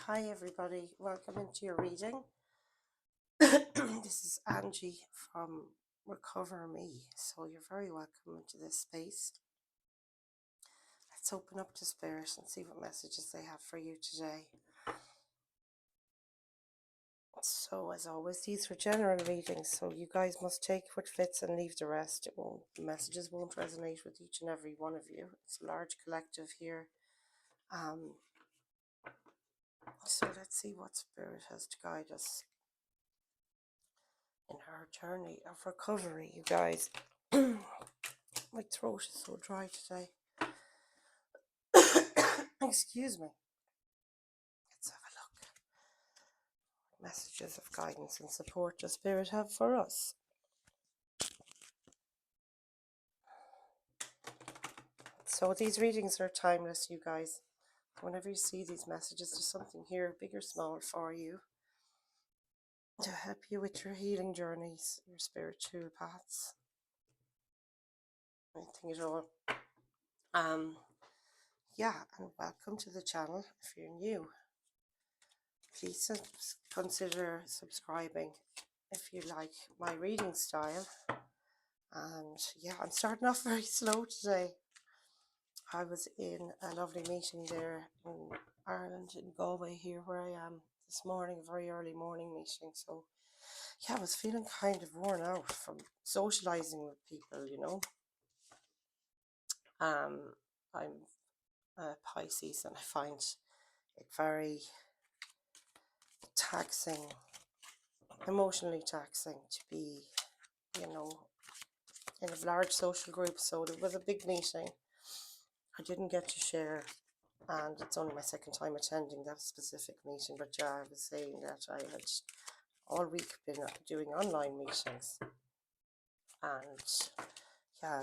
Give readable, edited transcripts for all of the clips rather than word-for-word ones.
Hi everybody, welcome into your reading. This is Angie from Recover Me, so you're very welcome into this space. Let's open up to Spirit and see what messages they have for you today. So as always, these are general readings, so you guys must take what fits and leave the rest. The messages won't resonate with each and every one of you. It's a large collective here. So let's see what Spirit has to guide us in her journey of recovery, you guys. My throat is so dry today. Excuse me. Let's have a look. Messages of guidance and support the Spirit have for us. So these readings are timeless, you guys. Whenever you see these messages, there's something here, big or small, for you to help you with your healing journeys, your spiritual paths, anything at all. Yeah, and welcome to the channel if you're new. Please consider subscribing if you like my reading style. And yeah, I'm starting off very slow today. I was in a lovely meeting there in Ireland, in Galway here where I am this morning, a very early morning meeting. So yeah, I was feeling kind of worn out from socializing with people, you know. I'm a Pisces and I find it very taxing, emotionally taxing to be, you know, in a large social group. So there was a big meeting. I didn't get to share, and it's only my second time attending that specific meeting, but yeah, I was saying that I had all week been doing online meetings, and yeah,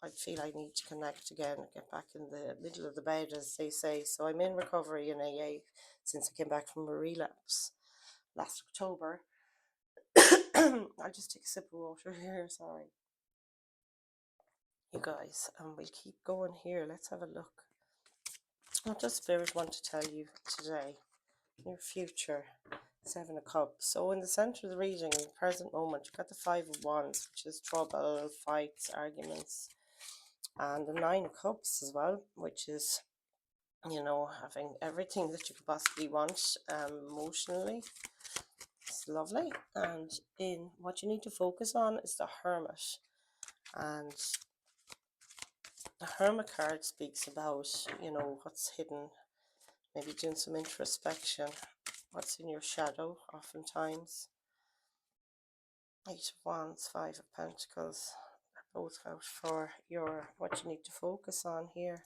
I feel I need to connect again, get back in the middle of the bed, as they say. So I'm in recovery in AA since I came back from a relapse last October. I'll just take a sip of water here, sorry. You guys, and we'll keep going here. Let's have a look. What does Spirit want to tell you today? Your future. Seven of Cups. So in the center of the reading, in the present moment, you've got the Five of Wands, which is trouble, fights, arguments, and the Nine of Cups as well, which is, you know, having everything that you could possibly want emotionally. It's lovely. And in what you need to focus on is the Hermit. And the Hermit card speaks about, you know, what's hidden, maybe doing some introspection, what's in your shadow oftentimes. Eight of Wands, Five of Pentacles are both out for your what you need to focus on here.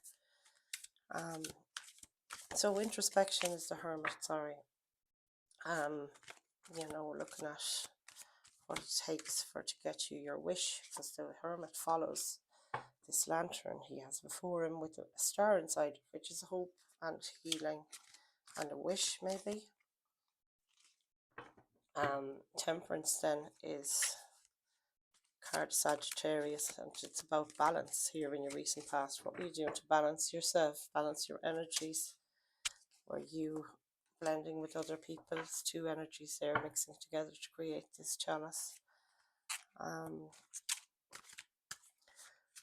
So introspection is the Hermit, sorry. You know, looking at what it takes to get you your wish, because the Hermit follows this lantern he has before him with a star inside, which is hope and healing and a wish, maybe. Temperance then is card Sagittarius, and it's about balance here in your recent past. What were you doing to balance yourself, balance your energies? Were you blending with other people's two energies there, mixing together to create this chalice?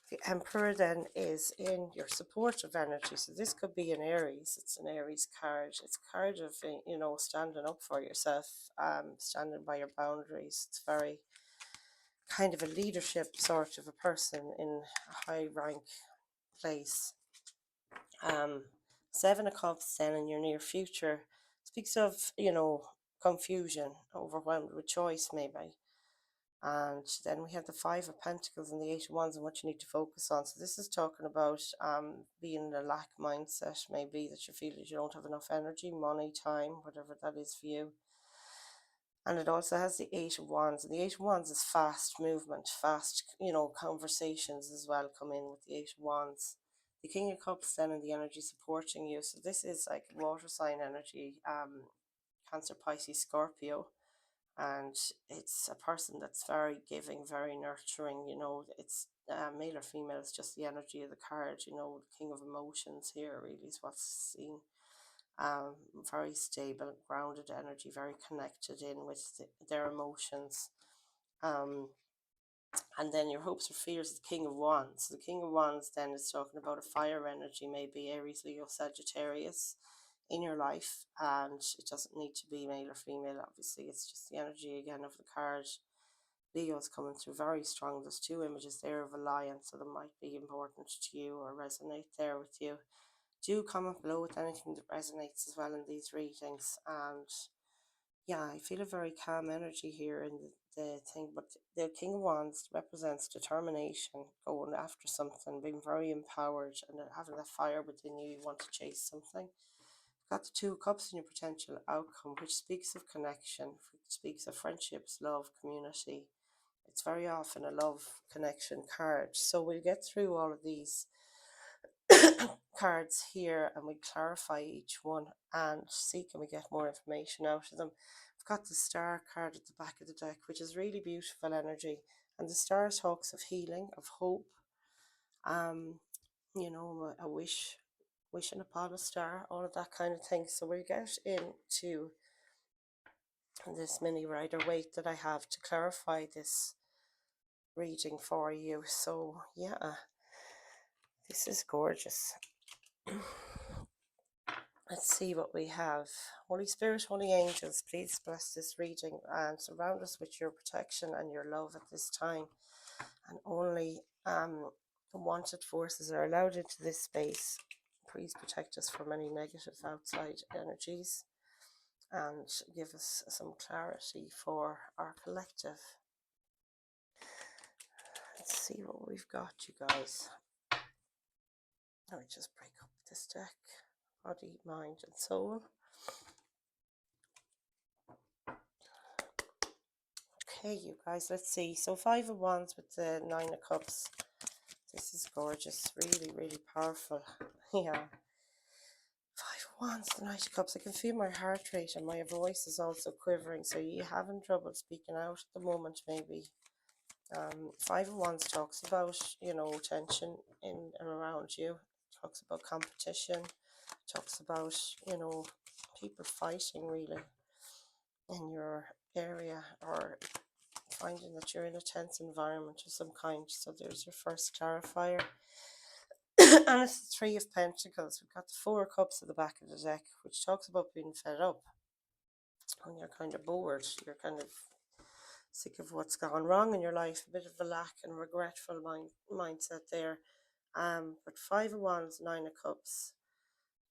The Emperor then is in your supportive energy. So this could be an Aries. It's an Aries card. It's a card of, you know, standing up for yourself, standing by your boundaries. It's very kind of a leadership sort of a person in a high rank place. Seven of Cups then in your near future speaks of, you know, confusion, overwhelmed with choice maybe. And then we have the Five of Pentacles and the Eight of Wands and what you need to focus on. So this is talking about being in a lack mindset, maybe that you feel that you don't have enough energy, money, time, whatever that is for you. And it also has the Eight of Wands. And the Eight of Wands is fast movement, fast, you know, conversations as well come in with the Eight of Wands. The King of Cups then and the energy supporting you. So this is like water sign energy, Cancer, Pisces, Scorpio. And it's a person that's very giving, very nurturing, you know. It's male or female, it's just the energy of the card, you know. The King of Emotions here really is what's seen. um, very stable, grounded energy, very connected in with their emotions. Um, and then your hopes or fears, the King of Wands. The King of Wands then is talking about a fire energy, maybe Aries, Leo, Sagittarius in your life. And it doesn't need to be male or female, obviously. It's just the energy again of the card. Leo's coming through very strong. There's two images there of a lion, so that might be important to you or resonate there with you. Do comment below with anything that resonates as well in these readings. And yeah, I feel a very calm energy here in the thing, but the King of Wands represents determination, going after something, being very empowered, and having that fire within you. You want to chase something. Got the Two of Cups in your potential outcome, which speaks of connection, which speaks of friendships, love, community. It's very often a love connection card. So we'll get through all of these cards here and we clarify each one and see can we get more information out of them. I've got the Star card at the back of the deck, which is really beautiful energy, and the Star talks of healing, of hope, you know, a wish, wishing upon a star, all of that kind of thing. So we'll get into this mini rider weight that I have to clarify this reading for you. So yeah, this is gorgeous. Let's see what we have. Holy Spirit, Holy Angels, please bless this reading and surround us with your protection and your love at this time. And only unwanted forces are allowed into this space. Please protect us from any negative outside energies and give us some clarity for our collective. Let's see what we've got, you guys. Let me just break up this deck. Body, mind, and soul. Okay, you guys, let's see. So 5 of Wands with the 9 of Cups. This is gorgeous. Really, really powerful. Yeah. 5 of Wands, the Knight of Cups. I can feel my heart rate and my voice is also quivering. So you having trouble speaking out at the moment, maybe. 5 of Wands talks about, you know, tension in and around you. Talks about competition. Talks about, you know, people fighting really in your area, or finding that you're in a tense environment of some kind. So there's your first clarifier. And it's the 3 of Pentacles. We've got the 4 of Cups at the back of the deck, which talks about being fed up. And you're kind of bored. You're kind of sick of what's gone wrong in your life. A bit of a lack and regretful mindset there. But 5 of Wands, 9 of Cups.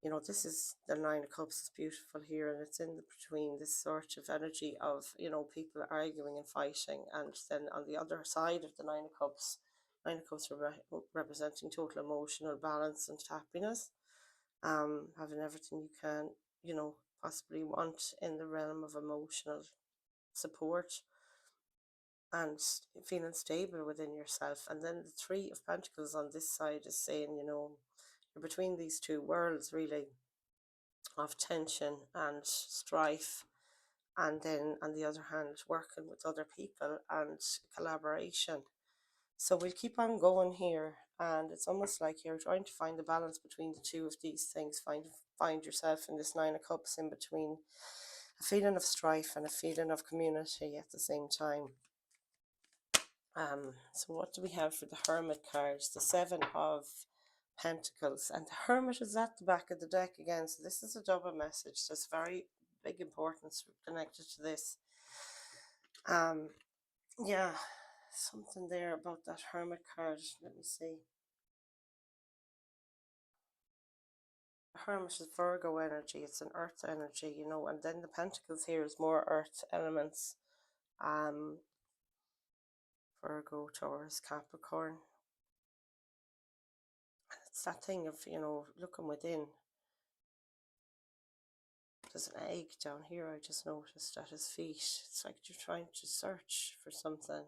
You know, this is the 9 of Cups is beautiful here, and it's in between this sort of energy of, you know, people arguing and fighting, and then on the other side of the 9 of Cups, 9 of Cups representing total emotional balance and happiness, having everything you can, you know, possibly want in the realm of emotional support and feeling stable within yourself. And then the 3 of Pentacles on this side is saying, you know, you're between these two worlds really, of tension and strife, and then on the other hand working with other people and collaboration. So we'll keep on going here, and it's almost like you're trying to find the balance between the two of these things. Find yourself in this 9 of Cups, in between a feeling of strife and a feeling of community at the same time. So what do we have for the Hermit cards? The 7 of Pentacles, and the Hermit is at the back of the deck again. So this is a double message. There's very big importance connected to this. Yeah, something there about that Hermit card. Let me see. The Hermit is Virgo energy. It's an earth energy, you know, and then the Pentacles here is more earth elements. Virgo, Taurus, Capricorn. And it's that thing of, you know, looking within. There's an egg down here, I just noticed, at his feet. It's like you're trying to search for something.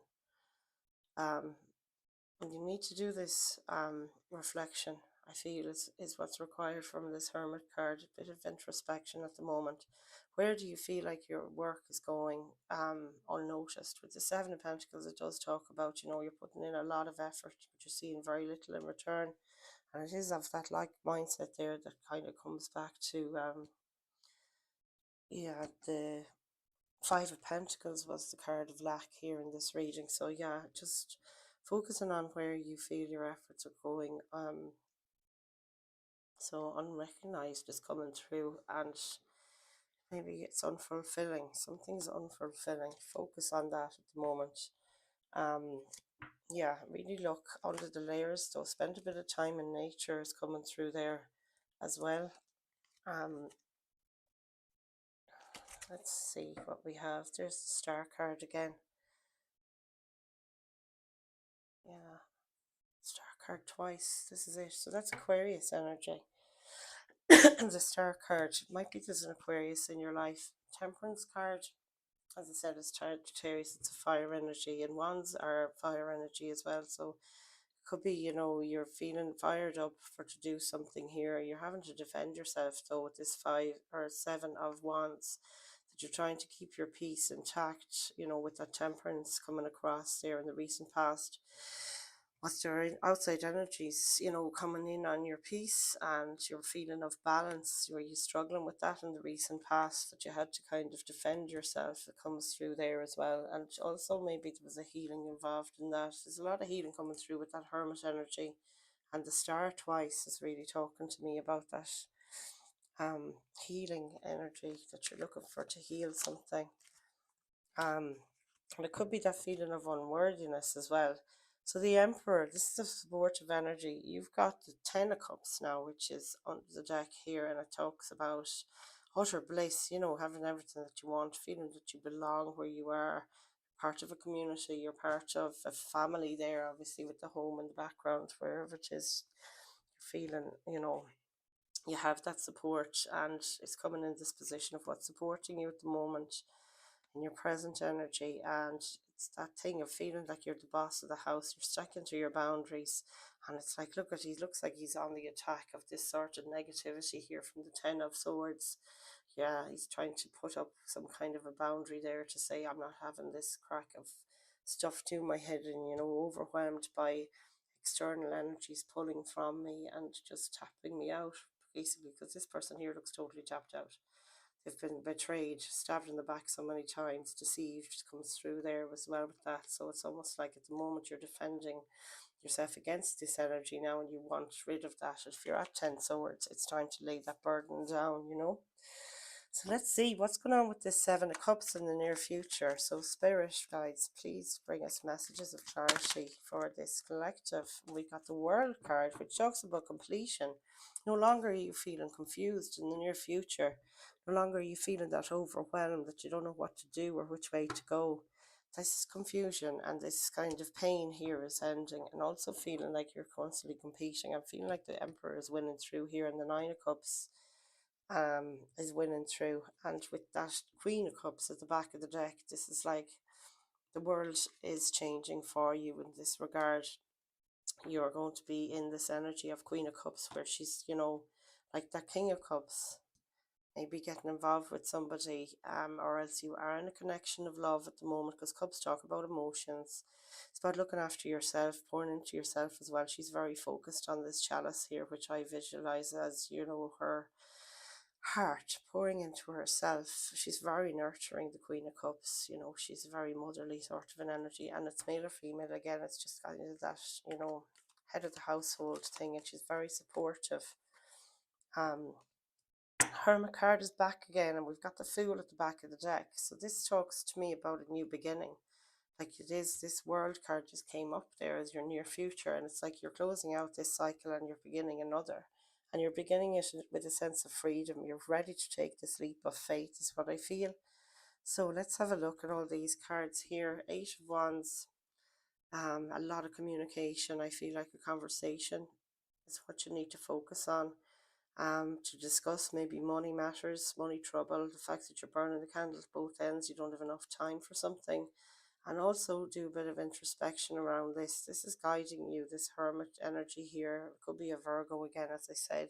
And you need to do this reflection, I feel, is what's required from this Hermit card. A bit of introspection at the moment. Where do you feel like your work is going unnoticed? With the 7 of Pentacles, it does talk about, you know, you're putting in a lot of effort, but you're seeing very little in return. And it is of that like mindset there that kind of comes back to yeah, the Five of Pentacles was the card of lack here in this reading. So yeah, just focusing on where you feel your efforts are going. So unrecognized is coming through, and maybe it's unfulfilling. Something's unfulfilling. Focus on that at the moment. Um, yeah, really look under the layers. So spend a bit of time in nature is coming through there as well. Um, let's see what we have. There's the Star card again. Yeah, Star card twice. This is it. So that's Aquarius energy. The Star card might be there's an Aquarius in your life. Temperance card, as I said, is Sagittarius. It's a fire energy, and wands are fire energy as well. So could be, you know, you're feeling fired up for to do something here. You're having to defend yourself though with this 5 or 7 of wands, that you're trying to keep your peace intact, you know, with that temperance coming across there in the recent past. What's there outside energies, you know, coming in on your peace and your feeling of balance? Were you struggling with that in the recent past, that you had to kind of defend yourself? It comes through there as well. And also maybe there was a healing involved in that. There's a lot of healing coming through with that Hermit energy. And the Star twice is really talking to me about that healing energy, that you're looking for to heal something. Um, and it could be that feeling of unworthiness as well. So the Emperor, this is a supportive energy. You've got the Ten of Cups now, which is on the deck here, and it talks about utter bliss, you know, having everything that you want, feeling that you belong where you are, part of a community, you're part of a family there, obviously with the home in the background, wherever it is, you're feeling, you know, you have that support, and it's coming in this position of what's supporting you at the moment in your present energy. And it's that thing of feeling like you're the boss of the house, you're sticking to your boundaries, and it's like, look at, he looks like he's on the attack of this sort of negativity here from the Ten of Swords. Yeah, he's trying to put up some kind of a boundary there to say, I'm not having this crack of stuff to my head, and, you know, overwhelmed by external energies pulling from me and just tapping me out, basically, because this person here looks totally tapped out. They've been betrayed, stabbed in the back so many times, deceived, comes through there as well with that. So it's almost like at the moment you're defending yourself against this energy now, and you want rid of that. If you're at 10 swords, it's time to lay that burden down, you know. So let's see what's going on with this 7 of Cups in the near future. So Spirit Guides, please bring us messages of clarity for this collective. We got the World card, which talks about completion. No longer are you feeling confused in the near future. No longer are you feeling that overwhelmed, that you don't know what to do or which way to go. This confusion and this kind of pain here is ending, and also feeling like you're constantly competing. I'm feeling like the Emperor is winning through here, and the 9 of Cups is winning through. And with that Queen of Cups at the back of the deck, this is like the world is changing for you in this regard. You're going to be in this energy of Queen of Cups, where she's, you know, like that King of Cups, maybe getting involved with somebody, or else you are in a connection of love at the moment, because Cups talk about emotions. It's about looking after yourself, pouring into yourself as well. She's very focused on this chalice here, which I visualize as, you know, her heart pouring into herself. She's very nurturing, the Queen of Cups. You know, she's a very motherly sort of an energy, and it's male or female again. It's just kind of that, you know, head of the household thing, and she's very supportive. Um, Hermit card is back again, and we've got the Fool at the back of the deck. So this talks to me about a new beginning. Like it is, this World card just came up there as your near future, and it's like you're closing out this cycle and you're beginning another. And you're beginning it with a sense of freedom. You're ready to take this leap of faith, is what I feel. So let's have a look at all these cards here. 8 of Wands, a lot of communication. I feel like a conversation is what you need to focus on. To discuss maybe money matters, money trouble, the fact that you're burning the candle at both ends, you don't have enough time for something. And also do a bit of introspection around this. This is guiding you, this Hermit energy here. It could be a Virgo again, as I said.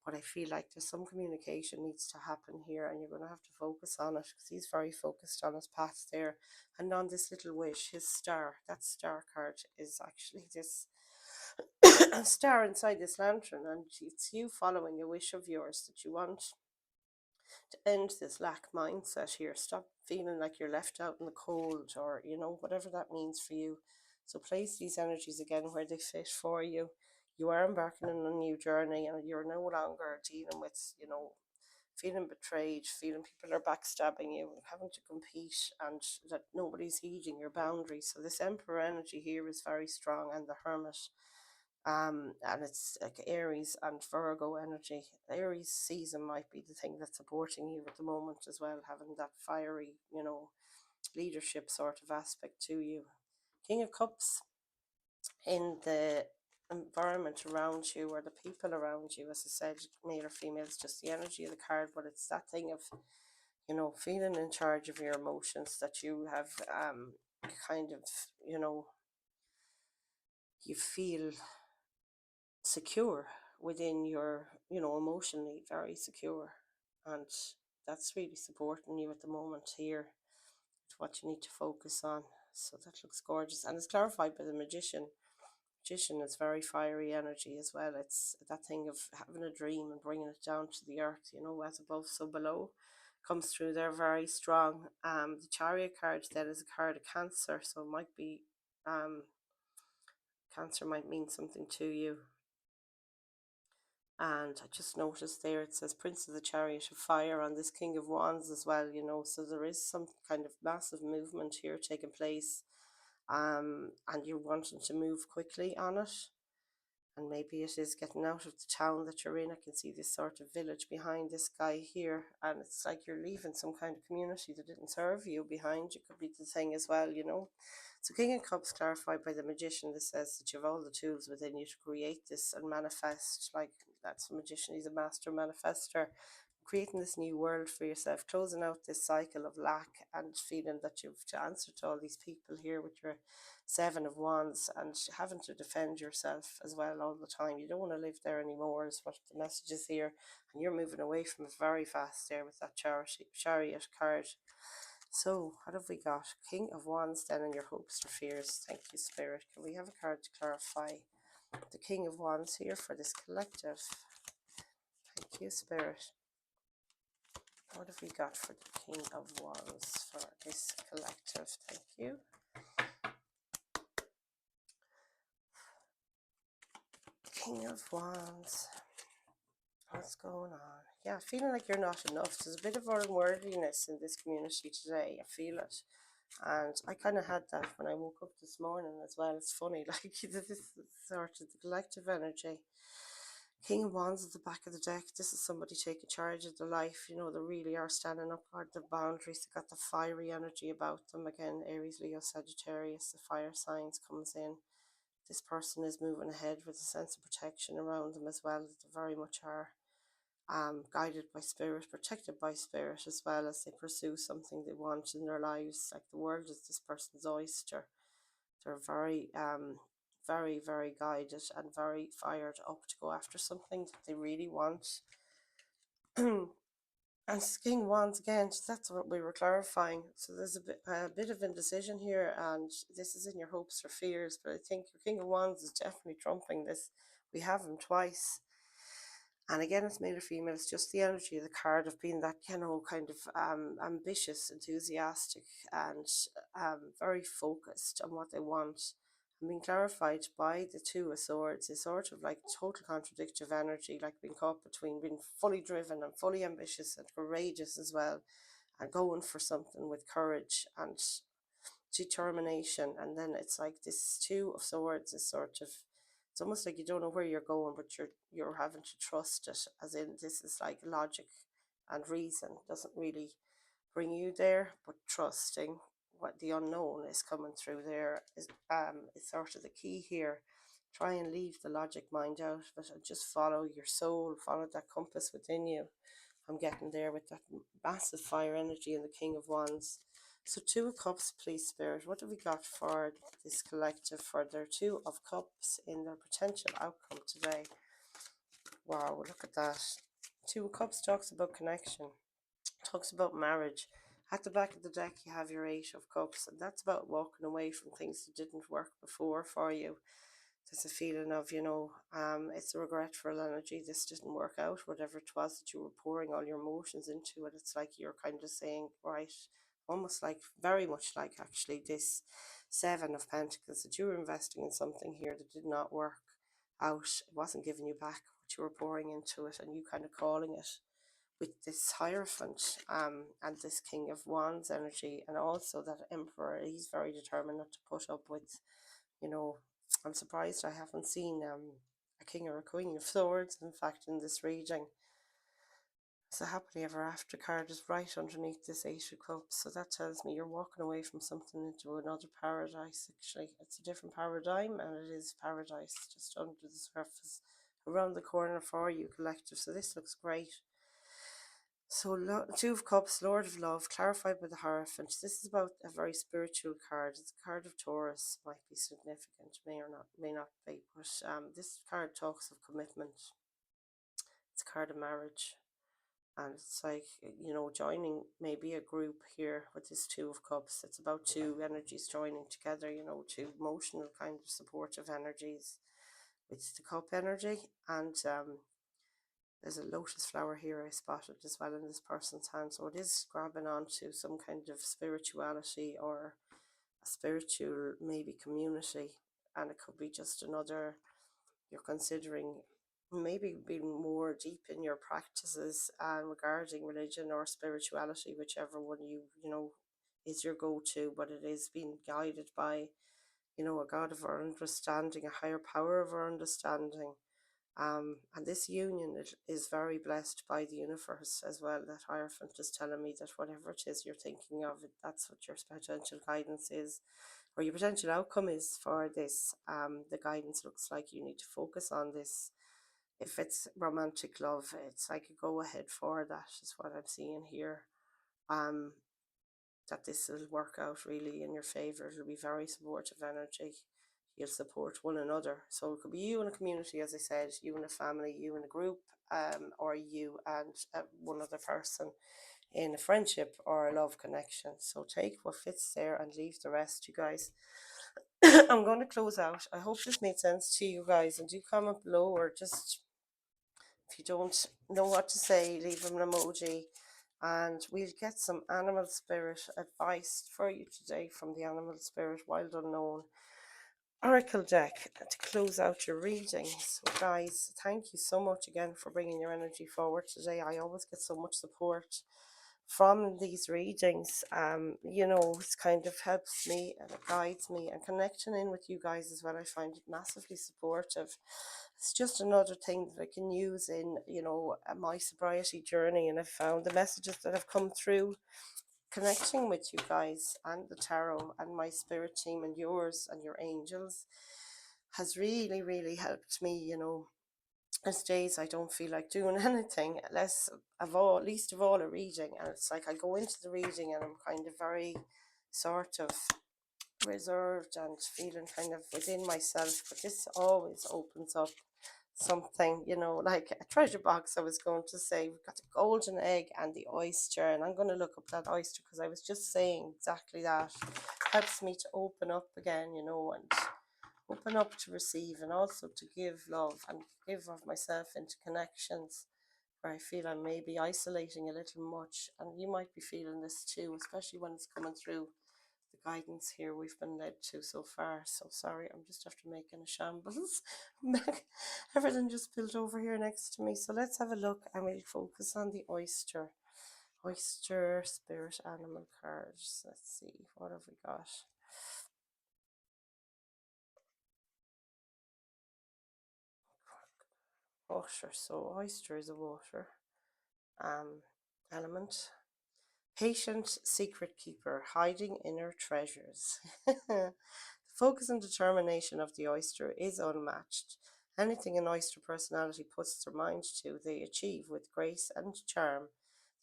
But I feel like there's some communication needs to happen here, and you're going to have to focus on it, because he's very focused on his path there. And on this little wish, his star, that Star card is actually this star inside this lantern, and it's you following a wish of yours that you want to end this lack mindset here. Stop feeling like you're left out in the cold, or, you know, whatever that means for you. So place these energies again where they fit for you. You are embarking on a new journey, and you're no longer dealing with, you know, feeling betrayed, feeling people are backstabbing you, having to compete, and that nobody's heeding your boundaries. So this Emperor energy here is very strong, and the Hermit, and it's like Aries and Virgo energy. Aries season might be the thing that's supporting you at the moment as well, having that fiery, you know, leadership sort of aspect to you. King of Cups, in the environment around you or the people around you, as I said, male or female, it's just the energy of the card, but it's that thing of, you know, feeling in charge of your emotions, that you have kind of, you know, you feel secure within your, you know, emotionally very secure, and that's really supporting you at the moment here. It's what you need to focus on. So that looks gorgeous, and it's clarified by the Magician. Magician is very fiery energy as well. It's that thing of having a dream and bringing it down to the earth, you know, as above so below, comes through there very strong. The Chariot card then is a card of Cancer, so it might be Cancer might mean something to you. And I just noticed there it says Prince of the Chariot of Fire on this King of Wands as well, you know, so there is some kind of massive movement here taking place, and you're wanting to move quickly on it. And maybe it is getting out of the town that you're in. I can see this sort of village behind this guy here, and it's like you're leaving some kind of community that didn't serve you behind. You could be the thing as well, you know. So King of Cups clarified by the Magician, this says that you have all the tools within you to create this and manifest. Like, that's the Magician, he's a master manifester, creating this new world for yourself, closing out this cycle of lack and feeling that you've to answer to all these people here with your Seven of Wands, and having to defend yourself as well all the time. You don't want to live there anymore is what the message is here, and you're moving away from it very fast there with that chariot card. So what have we got? King of Wands then, and your hopes or fears. Thank you, Spirit. Can we have a card to clarify the King of Wands here for this collective? Thank you, Spirit. What have we got for the King of Wands for this collective? Thank you. King of Wands. What's going on? Yeah, feeling like you're not enough. There's a bit of unworthiness in this community today. I feel it. And I kind of had that when I woke up this morning as well. It's funny, like this is sort of the collective energy. King of Wands at the back of the deck. This is somebody taking charge of their life. You know, they really are standing up for their boundaries. They got the fiery energy about them. Again, Aries, Leo, Sagittarius, the fire signs comes in. This person is moving ahead with a sense of protection around them as well. They very much are guided by spirit, protected by spirit, as well as they pursue something they want in their lives. Like the world is this person's oyster. They're very, very, very guided and very fired up to go after something that they really want. And King Wands again, so that's what we were clarifying. So there's a bit of indecision here, and this is in your hopes or fears, but I think your King of Wands is definitely trumping this. We have him twice. And again, it's male or female, it's just the energy of the card of being that, you know, kind of ambitious, enthusiastic, and very focused on what they want. And being clarified by the Two of Swords is sort of like total contradictive energy, like being caught between being fully driven and fully ambitious and courageous as well, and going for something with courage and determination. And then it's like this Two of Swords is sort of, it's almost like you don't know where you're going, but you're having to trust it, as in this is like logic and reason doesn't really bring you there, but trusting what the unknown is coming through there is sort of the key here. Try and leave the logic mind out of it and just follow your soul, follow that compass within you. I'm getting there with that massive fire energy in the King of Wands. So Two of Cups, please, Spirit. What have we got for this collective for their Two of Cups in their potential outcome today? Wow, look at that. Two of Cups talks about connection, talks about marriage. At the back of the deck, you have your Eight of Cups, and that's about walking away from things that didn't work before for you. There's a feeling of, it's a regretful energy. This didn't work out, whatever it was that you were pouring all your emotions into it. It's like you're kind of saying, right, almost like, very much like actually this Seven of Pentacles, that you were investing in something here that did not work out. It wasn't giving you back what you were pouring into it, and you kind of calling it with this Hierophant, and this King of Wands energy, and also that Emperor. He's very determined not to put up with, you know, I'm surprised I haven't seen a King or a Queen of Swords, in fact, in this reading. So happily ever after card is right underneath this Eight of Cups. So that tells me you're walking away from something into another paradise. Actually, it's a different paradigm, and it is paradise just under the surface, around the corner for you, collective. So this looks great. So Two of Cups, Lord of Love, clarified by the Hierophant. This is about a very spiritual card. It's a card of Taurus, might be significant, may not be. But this card talks of commitment. It's a card of marriage. And it's like, joining maybe a group here with this Two of Cups. It's about two energies joining together, two emotional kind of supportive energies with the cup energy. And there's a lotus flower here I spotted as well in this person's hand. So it is grabbing onto some kind of spirituality, or a spiritual maybe community. And it could be just another, you're considering maybe being more deep in your practices regarding religion or spirituality, whichever one is your go-to. But it is being guided by, a God of our understanding, a higher power of our understanding. And this union is very blessed by the universe as well. That Hierophant is telling me that whatever it is you're thinking of, that's what your potential guidance is, or your potential outcome is for this. The guidance looks like you need to focus on this. If it's romantic love, it's like a go ahead for that, is what I'm seeing here. That this will work out really in your favor. It'll be very supportive energy. You'll support one another. So it could be you in a community, as I said, you in a family, you in a group, or you and one other person in a friendship or a love connection. So take what fits there and leave the rest, you guys. I'm going to close out. I hope this made sense to you guys, and do comment below, or just, if you don't know what to say, leave them an emoji. And we'll get some animal spirit advice for you today from the Animal Spirit Wild Unknown Oracle deck to close out your reading. So guys, thank you so much again for bringing your energy forward today. I always get so much support from these readings. It's kind of helps me and it guides me, and connecting in with you guys as well, I find it massively supportive. It's just another thing that I can use in, my sobriety journey. And I've found the messages that have come through connecting with you guys and the tarot and my spirit team and yours and your angels has really, really helped me. There's days I don't feel like doing anything, least of all a reading. And it's like I go into the reading and I'm kind of very sort of reserved and feeling kind of within myself. But this always opens up something, like a treasure box. I was going to say, we've got the golden egg and the oyster, and I'm going to look up that oyster because I was just saying exactly that. Helps me to open up again, and open up to receive, and also to give love and give of myself into connections where I feel I'm maybe isolating a little much. And you might be feeling this too, especially when it's coming through the guidance here we've been led to so far. So sorry, I'm just after making a shambles. Everything just built over here next to me. So let's have a look, and we'll focus on the oyster. Oyster spirit animal cards. Let's see, what have we got? Water. So oyster is a water element. Patient secret keeper, hiding inner treasures. The focus and determination of the oyster is unmatched. Anything an oyster personality puts their mind to, they achieve with grace and charm.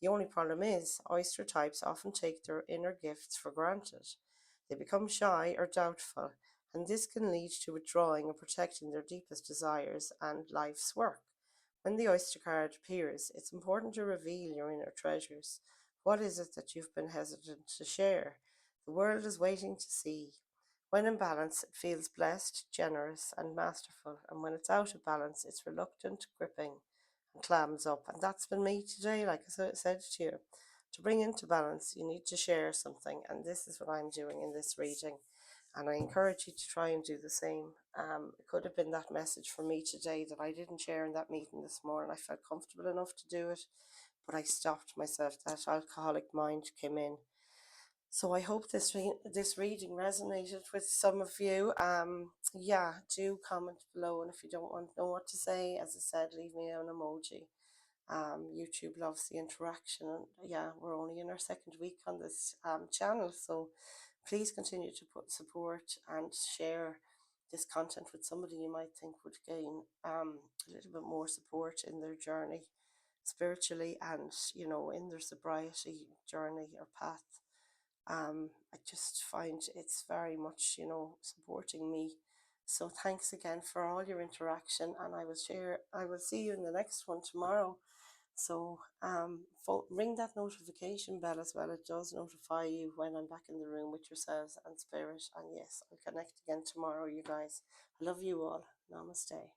The only problem is, oyster types often take their inner gifts for granted. They become shy or doubtful, and this can lead to withdrawing and protecting their deepest desires and life's work. When the oyster card appears, it's important to reveal your inner treasures. What is it that you've been hesitant to share? The world is waiting to see. When in balance, it feels blessed, generous, and masterful. And when it's out of balance, it's reluctant, gripping, and clams up. And that's been me today, like I said to you. To bring into balance, you need to share something. And this is what I'm doing in this reading. And I encourage you to try and do the same. It could have been that message for me today that I didn't share in that meeting this morning. I felt comfortable enough to do it, but I stopped myself. That alcoholic mind came in. So I hope this reading resonated with some of you. Yeah, do comment below, and if you don't want to know what to say, as I said, leave me an emoji. YouTube loves the interaction, and yeah, we're only in our second week on this channel, so please continue to put support and share this content with somebody you might think would gain a little bit more support in their journey spiritually, and in their sobriety journey or path. I just find it's very much, supporting me. So thanks again for all your interaction, and I will see you in the next one tomorrow. So ring that notification bell as well. It does notify you when I'm back in the room with yourselves and spirit. And yes, I'll connect again tomorrow, you guys. I love you all. Namaste.